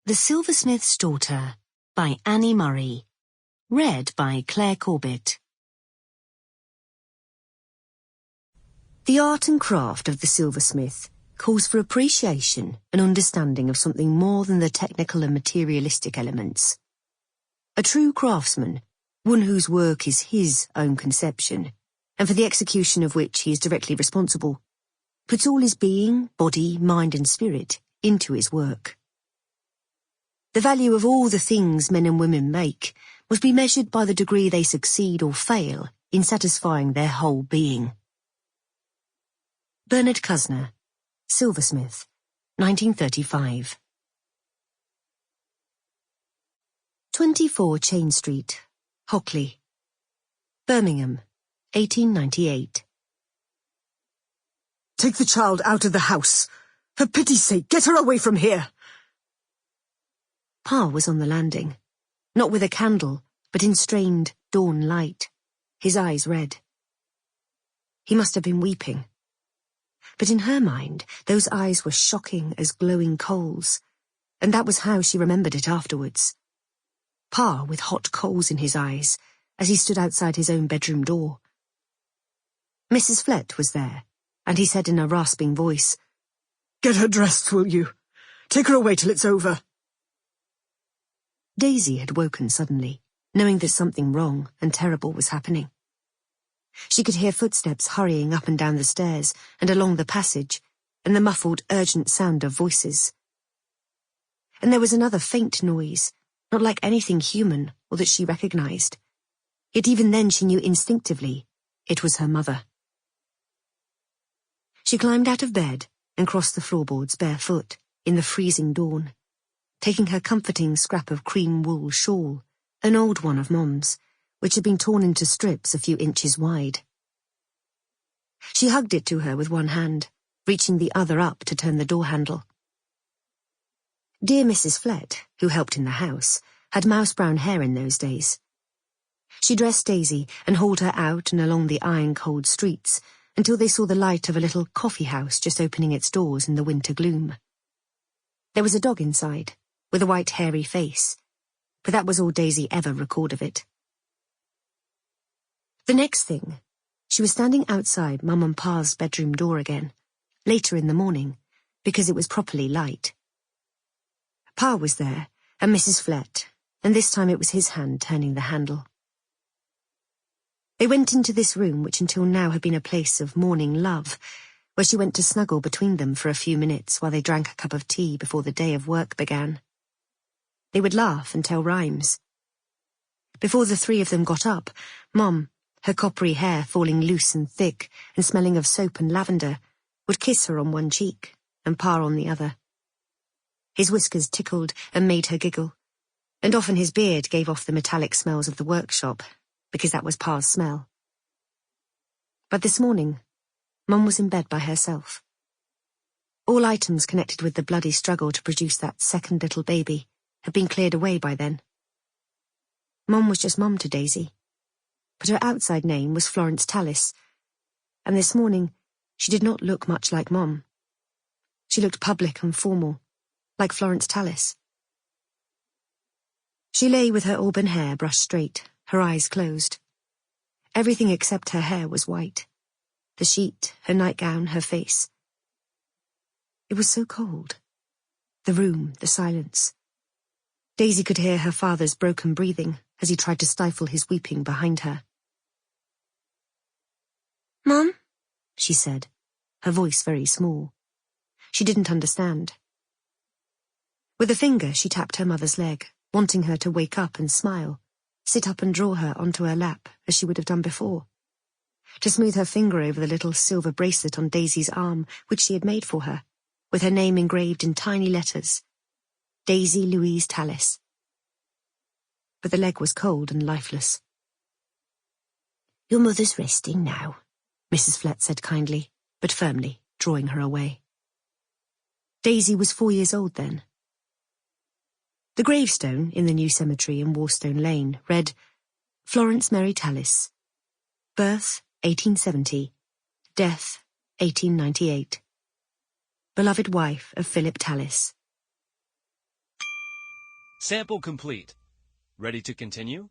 The Silversmith's Daughter by Annie Murray. Read by Clare Corbett. The art and craft of the silversmith calls for appreciation and understanding of something more than the technical and materialistic elements. A true craftsman, one whose work is his own conception, and for the execution of which he is directly responsible, puts all his being, body, mind and spirit into his work. The value of all the things men and women make must be measured by the degree they succeed or fail in satisfying their whole being. Bernard Cusner, Silversmith, 1935. 24 Chain Street, Hockley, Birmingham, 1898. Take the child out of the house. For pity's sake, get her away from here. Pa was on the landing, not with a candle, but in strained dawn light, his eyes red. He must have been weeping. But in her mind, those eyes were shocking as glowing coals, and that was how she remembered it afterwards. Pa with hot coals in his eyes, as he stood outside his own bedroom door. Mrs. Flett was there, and he said in a rasping voice, "Get her dressed, will you? Take her away till it's over." Daisy had woken suddenly, knowing that something wrong and terrible was happening. She could hear footsteps hurrying up and down the stairs and along the passage, and the muffled, urgent sound of voices. And there was another faint noise, not like anything human or that she recognized. Yet even then she knew instinctively it was her mother. She climbed out of bed and crossed the floorboards barefoot in the freezing dawn, taking her comforting scrap of cream wool shawl, an old one of Mom's, which had been torn into strips a few inches wide. She hugged it to her with one hand, reaching the other up to turn the door handle. Dear Mrs. Flett, who helped in the house, had mouse-brown hair in those days. She dressed Daisy and hauled her out and along the iron-cold streets until they saw the light of a little coffee house just opening its doors in the winter gloom. There was a dog inside, with a white hairy face, but that was all Daisy ever recalled of it. The next thing, she was standing outside Mum and Pa's bedroom door again, later in the morning, because it was properly light. Pa was there, and Mrs. Flett, and this time it was his hand turning the handle. They went into this room which until now had been a place of morning love, where she went to snuggle between them for a few minutes while they drank a cup of tea before the day of work began. They would laugh and tell rhymes. Before the three of them got up, Mum, her coppery hair falling loose and thick and smelling of soap and lavender, would kiss her on one cheek and Pa on the other. His whiskers tickled and made her giggle, and often his beard gave off the metallic smells of the workshop, because that was Pa's smell. But this morning, Mum was in bed by herself. All items connected with the bloody struggle to produce that second little baby had been cleared away by then. Mum was just Mum to Daisy, but her outside name was Florence Tallis, and this morning she did not look much like Mum. She looked public and formal, like Florence Tallis. She lay with her auburn hair brushed straight, her eyes closed. Everything except her hair was white. The sheet, her nightgown, her face. It was so cold. The room, the silence. Daisy could hear her father's broken breathing as he tried to stifle his weeping behind her. "Mum," she said, her voice very small. She didn't understand. With a finger she tapped her mother's leg, wanting her to wake up and smile, sit up and draw her onto her lap as she would have done before, to smooth her finger over the little silver bracelet on Daisy's arm which she had made for her, with her name engraved in tiny letters, Daisy Louise Tallis. But the leg was cold and lifeless. "Your mother's resting now," Mrs. Flett said kindly, but firmly, drawing her away. Daisy was 4 years old then. The gravestone in the new cemetery in Warstone Lane read, Florence Mary Tallis, birth 1870, death 1898, beloved wife of Philip Tallis. Sample complete. Ready to continue?